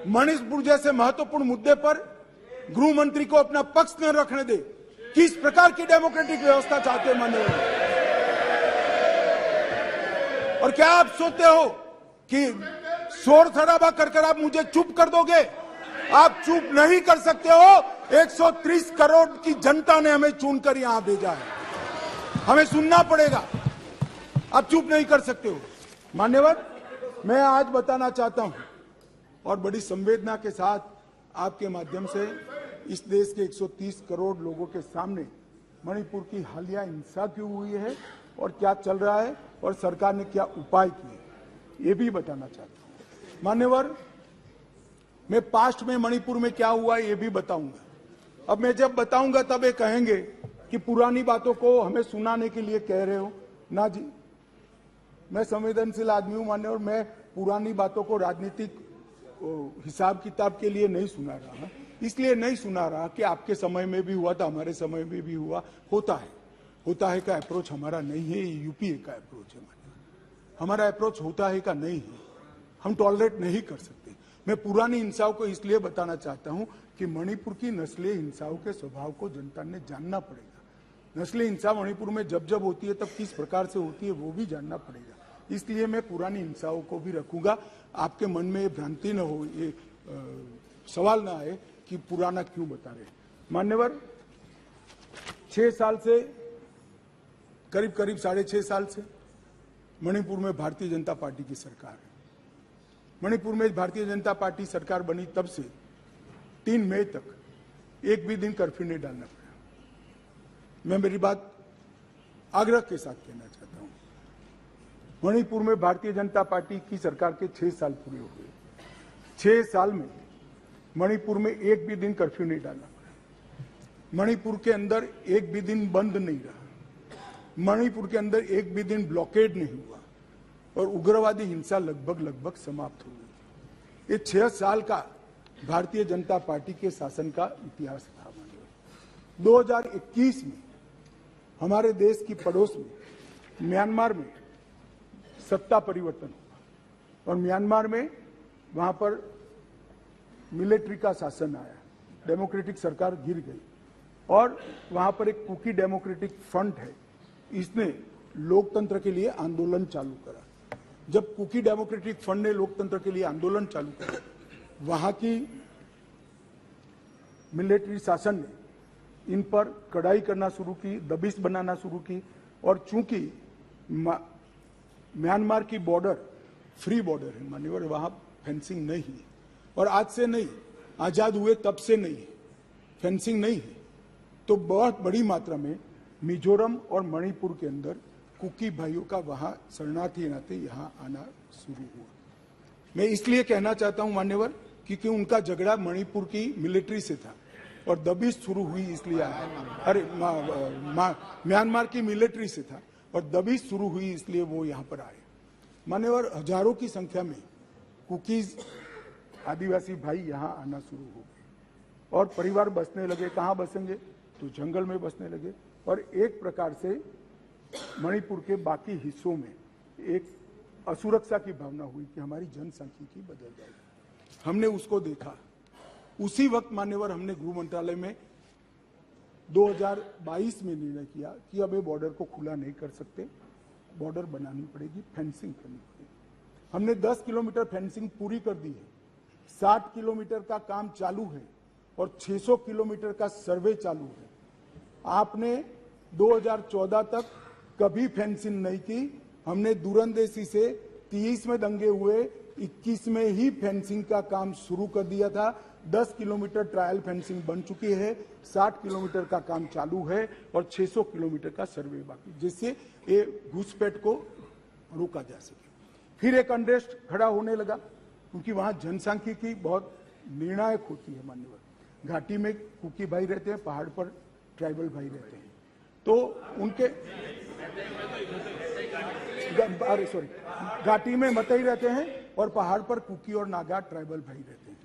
मणिपुर जैसे महत्वपूर्ण मुद्दे पर गृह मंत्री को अपना पक्ष न रखने दे। किस प्रकार की डेमोक्रेटिक व्यवस्था चाहते हैं माननीय? और क्या आप सोचते हो कि शोर शराबा कर आप मुझे चुप कर दोगे? आप चुप नहीं कर सकते हो। 130 करोड़ की जनता ने हमें चुनकर यहां भेजा है, हमें सुनना पड़ेगा। आप चुप नहीं कर सकते हो। मान्यवर, मैं आज बताना चाहता हूं और बड़ी संवेदना के साथ आपके माध्यम से इस देश के 130 करोड़ लोगों के सामने मणिपुर की हालिया हिंसा क्यों हुई है और क्या चल रहा है और सरकार ने क्या उपाय किए, ये भी बताना चाहता हूं। मान्यवर, मैं पास्ट में मणिपुर में क्या हुआ ये भी बताऊंगा। अब मैं जब बताऊंगा तब ये कहेंगे कि पुरानी बातों को हमें सुनाने के लिए कह रहे हो। ना जी, मैं संवेदनशील आदमी हूं मान्यवर। मैं पुरानी बातों को राजनीतिक हिसाब किताब के लिए नहीं सुना रहा, इसलिए नहीं सुना रहा कि आपके समय में भी हुआ था, हमारे समय में भी हुआ। होता है का अप्रोच हमारा नहीं है, ये यूपीए का अप्रोच है। हमारा अप्रोच होता है का नहीं है, हम टॉलरेट नहीं कर सकते। मैं पुरानी हिंसाओं को इसलिए बताना चाहता हूं कि मणिपुर की नस्लीय हिंसाओं के स्वभाव को जनता ने जानना पड़ेगा। नस्लीय हिंसा मणिपुर में जब जब होती है तब किस प्रकार से होती है वो भी जानना पड़ेगा। इसलिए मैं पुरानी हिंसाओं को भी रखूंगा। आपके मन में ये भ्रांति न हो, ये सवाल ना आए कि पुराना क्यों बता रहे। मान्यवर, 6 साल से करीब 6.5 साल से मणिपुर में भारतीय जनता पार्टी की सरकार है। मणिपुर में भारतीय जनता पार्टी सरकार बनी तब से 3 मई तक एक भी दिन कर्फ्यू नहीं डालना पड़ा। मैं मेरी बात आग्रह के साथ कहना चाहता हूं। मणिपुर में भारतीय जनता पार्टी की सरकार के 6 साल पूरे हो गए। 6 साल में मणिपुर में एक भी दिन कर्फ्यू नहीं डालना पड़ा। मणिपुर के अंदर एक भी दिन बंद नहीं रहा। मणिपुर के अंदर एक भी दिन ब्लॉकेड नहीं हुआ और उग्रवादी हिंसा लगभग समाप्त हो गई। ये 6 साल का भारतीय जनता पार्टी के शासन का इतिहास था। 2021 में हमारे देश की पड़ोस में म्यांमार में सत्ता परिवर्तन हुआ और म्यांमार में वहां पर मिलिट्री का शासन आया, डेमोक्रेटिक सरकार गिर गई और वहां पर एक कुकी डेमोक्रेटिक फ्रंट है, इसने लोकतंत्र के लिए आंदोलन चालू करा। जब कुकी डेमोक्रेटिक फ्रंट ने लोकतंत्र के लिए आंदोलन चालू करा, वहां की मिलिट्री शासन ने इन पर कड़ाई करना शुरू की, दबिश बनाना शुरू की और चूंकि म्यांमार की बॉर्डर फ्री बॉर्डर है मान्यवर, वहां फेंसिंग नहीं है और आज से नहीं, आजाद हुए तब से नहीं है, फेंसिंग नहीं है। तो बहुत बड़ी मात्रा में मिजोरम और मणिपुर के अंदर कुकी भाइयों का वहां शरणार्थी नाते यहां आना शुरू हुआ। मैं इसलिए कहना चाहता हूं मान्यवर, क्योंकि उनका झगड़ा मणिपुर की मिलिट्री से था और दबिश शुरू हुई इसलिए अरे म्यांमार की मिलिट्री से था और दबिश शुरू हुई इसलिए वो यहां पर आए। मान्यवर, हजारों की संख्या में कुकीज आदिवासी भाई यहां आना शुरू हो गए और परिवार बसने लगे। कहां बसेंगे? तो जंगल में बसने लगे और एक प्रकार से मणिपुर के बाकी हिस्सों में एक असुरक्षा की भावना हुई कि हमारी जनसांख्यिकी बदल जाएगी। हमने उसको देखा। उसी वक्त मान्यवर हमने गृह मंत्रालय में 2022 में निर्णय किया कि अब ये बॉर्डर को खुला नहीं कर सकते, बॉर्डर बनानी पड़ेगी, फेंसिंग करनी पड़ेगी। हमने 10 किलोमीटर फेंसिंग पूरी कर दी है, 60 किलोमीटर का काम चालू है और 600 किलोमीटर का सर्वे चालू है। आपने 2014 तक कभी फेंसिंग नहीं की। हमने दूरंदेशी से 30 में दंगे हुए, 21 में ही फेंसिंग का काम शुरू कर दिया था। 10 किलोमीटर ट्रायल फेंसिंग बन चुकी है, 60 किलोमीटर का काम चालू है और 600 किलोमीटर का सर्वे बाकी, जिससे ये घुसपैठ को रोका जा सके। फिर एक अनरेस्ट खड़ा होने लगा क्योंकि वहां जनसांख्यिकी बहुत निर्णायक होती है मान्यवर। घाटी में कुकी भाई रहते हैं, पहाड़ पर ट्राइबल भाई रहते हैं, तो उनके घाटी में मतई रहते हैं और पहाड़ पर कुकी और नागा ट्राइबल भाई रहते हैं।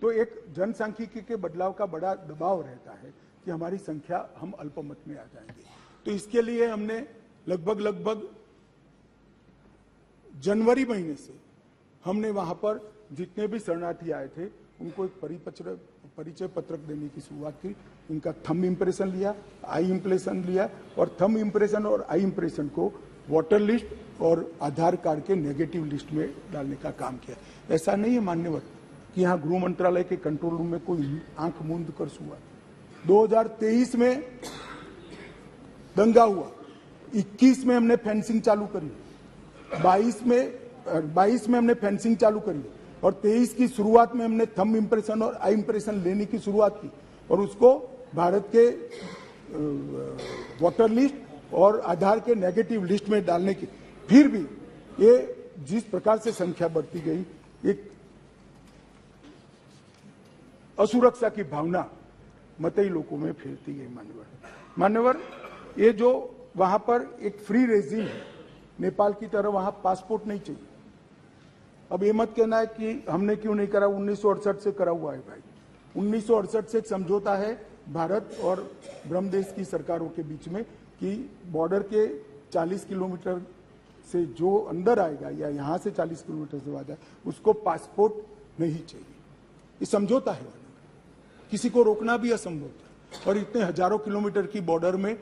तो एक जनसांख्यिकी के बदलाव का बड़ा दबाव रहता है कि हमारी संख्या, हम अल्पमत में आ जाएंगे। तो इसके लिए हमने लगभग जनवरी महीने से हमने वहां पर जितने भी शरणार्थी आए थे उनको एक परिचय पत्रक देने की शुरुआत की। इनका थंब इम्प्रेशन लिया, आई इम्प्रेशन लिया और थंब इम्प्रेशन और आई इम्प्रेशन को वोटर लिस्ट और आधार कार्ड के नेगेटिव लिस्ट में डालने का काम किया। ऐसा नहीं है मान्यवर कि यहाँ गृह मंत्रालय के कंट्रोल रूम में कोई आंख मूंद कर हुआ। 2023 में दंगा हुआ, 21 में हमने फेंसिंग चालू करी, 22 में हमने फेंसिंग चालू करी और 23 की शुरुआत में हमने थंब इम्प्रेशन और आई इम्प्रेशन लेने की शुरुआत की और उसको भारत के वोटर लिस्ट और आधार के नेगेटिव लिस्ट में डालने की। फिर भी ये जिस प्रकार से संख्या बढ़ती गई, एक असुरक्षा की भावना मतई लोगों में फैलती गई। मान्यवर ये जो वहां पर एक फ्री रेजिम है, नेपाल की तरह वहां पासपोर्ट नहीं चाहिए। अब ये मत कहना है कि हमने क्यों नहीं करा, 1968 से करा हुआ है भाई। 1968 से एक समझौता है भारत और ब्रह्मदेश की सरकारों के बीच में कि बॉर्डर के 40 किलोमीटर से जो अंदर आएगा या यहां से 40 किलोमीटर से आ जाए उसको पासपोर्ट नहीं चाहिए। ये समझौता है, किसी को रोकना भी असंभव था। और इतने हजारों किलोमीटर की बॉर्डर में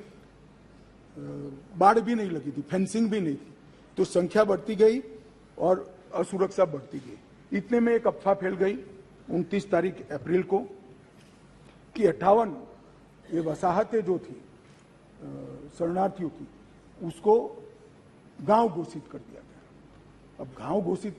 बाढ़ भी नहीं लगी थी, फेंसिंग भी नहीं थी, तो संख्या बढ़ती गई और असुरक्षा बढ़ती गई। इतने में एक अफवाह फैल गई 29 तारीख अप्रैल को कि 58 ये वसाहतें जो थी शरणार्थियों की, उसको गांव घोषित कर दिया गया। अब गांव घोषित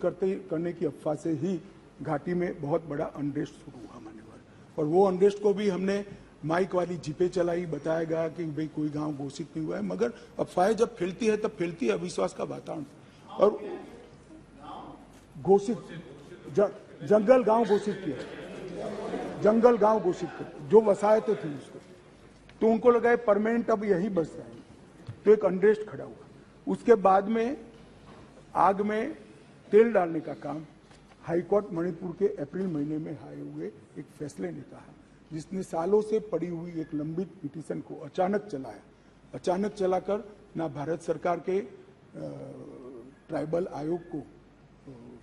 करने की अफवाह से ही घाटी में बहुत बड़ा अनरेस्ट शुरू हुआ मान्यवर। और वो अनरेस्ट को भी हमने माइक वाली जीपे चलाई, बताया गया कि भाई कोई गांव घोषित नहीं हुआ है, मगर अफवाहें जब फैलती है तब फैलती है अविश्वास का वातावरण। और घोषित जंगल गांव घोषित किया, जंगल गांव घोषित किया, जो वसाहतें थी उसको, तो उनको लगा परमानेंट अब यही बस जाएंगे, तो एक अनरेस्ट खड़ा हुआ। उसके बाद में आग में तेल डालने का काम हाईकोर्ट मणिपुर के अप्रैल महीने में आए हुए एक फैसले ने कहा, जिसने सालों से पड़ी हुई एक लंबित पिटीशन को अचानक चलाया। अचानक चलाकर ना भारत सरकार के ट्राइबल आयोग को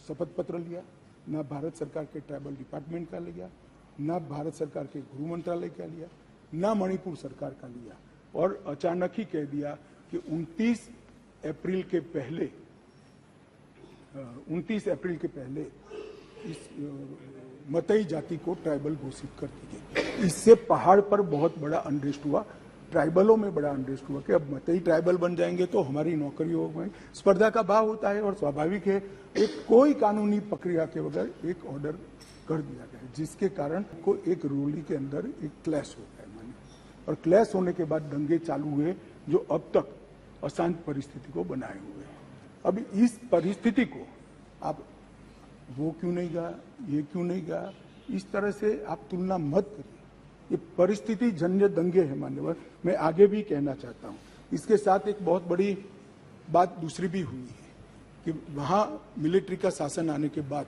शपथ पत्र लिया, ना भारत सरकार के ट्राइबल डिपार्टमेंट का लिया, ना भारत सरकार के गृह मंत्रालय का लिया, ना मणिपुर सरकार का लिया, और अचानक ही कह दिया कि 29 अप्रैल के पहले इस मतई जाति को ट्राइबल घोषित कर दी गई। इससे पहाड़ पर बहुत बड़ा अनरेस्ट हुआ, ट्राइबलों में बड़ा अनरेस्ट हुआ कि अब मतई ट्राइबल बन जाएंगे तो हमारी नौकरी हो गई। स्पर्धा का भाव होता है और स्वाभाविक है, एक कोई कानूनी प्रक्रिया के बगैर एक ऑर्डर कर दिया गया, जिसके कारण को एक रोली के अंदर एक क्लैश हो गया माने, और क्लैश होने के बाद दंगे चालू हुए जो अब तक अशांत परिस्थिति को बनाए हुए हैं। अब इस परिस्थिति को आप वो क्यों नहीं गया, ये क्यों नहीं गया, इस तरह से आप तुलना मत करिए। ये परिस्थिति जन्य दंगे है मान्यवर। मैं आगे भी कहना चाहता हूँ, इसके साथ एक बहुत बड़ी बात दूसरी भी हुई है कि वहाँ मिलिट्री का शासन आने के बाद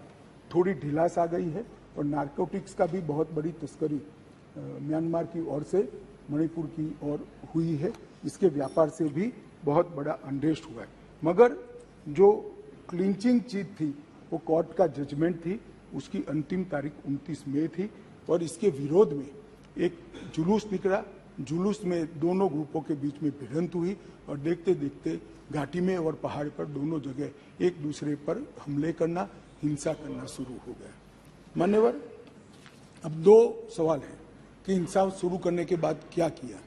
थोड़ी ढिलास आ गई है और नारकोटिक्स का भी बहुत बड़ी तस्करी म्यांमार की ओर से मणिपुर की ओर हुई है। इसके व्यापार से भी बहुत बड़ा अनरेस्ट हुआ है। मगर जो क्लिंचिंग चीज थी वो कोर्ट का जजमेंट थी, उसकी अंतिम तारीख 29 मई थी और इसके विरोध में एक जुलूस निकला। जुलूस में दोनों ग्रुपों के बीच में भिड़ंत हुई और देखते देखते घाटी में और पहाड़ पर दोनों जगह एक दूसरे पर हमले करना, हिंसा करना शुरू हो गया। मान्यवर, अब दो सवाल है कि हिंसा शुरू करने के बाद क्या किया,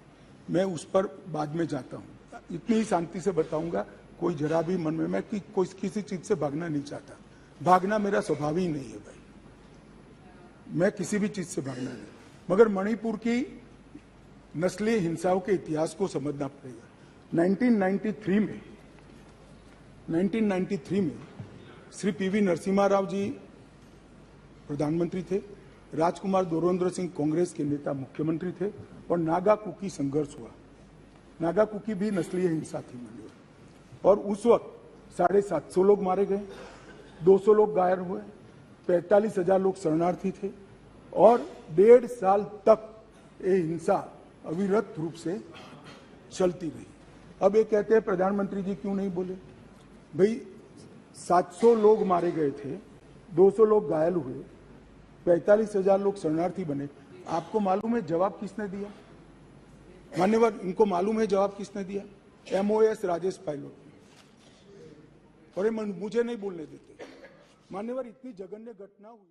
मैं उस पर बाद में जाता हूँ। इतनी ही शांति से बताऊंगा, कोई जरा भी मन में, मैं कोई किसी चीज से भागना नहीं चाहता, भागना मेरा स्वभाव ही नहीं है भाई, मैं किसी भी चीज से भागना नहीं। मगर मणिपुर की नस्लीय हिंसाओं के इतिहास को समझना पड़ेगा। 1993 में श्री पीवी नरसिम्हा राव जी प्रधानमंत्री थे, राजकुमार दोरेंद्र सिंह कांग्रेस के नेता मुख्यमंत्री थे और नागा कुकी संघर्ष हुआ। नागा कुकी भी नस्लीय हिंसा थी और उस वक्त 750 लोग मारे गए, 200 लोग घायल हुए, 45,000 लोग शरणार्थी थे और 1.5 साल तक ये हिंसा अविरत रूप से चलती रही। अब ये कहते हैं प्रधानमंत्री जी क्यों नहीं बोले, भाई 700 लोग मारे गए थे, 200 लोग घायल हुए, 45,000 लोग शरणार्थी बने। आपको मालूम है जवाब किसने दिया? मान्यवर, इनको मालूम है जवाब किसने दिया? MOS राजेश पायलट। और ये मुझे नहीं बोलने देते। मान्यवर, इतनी जघन्य घटना हुई।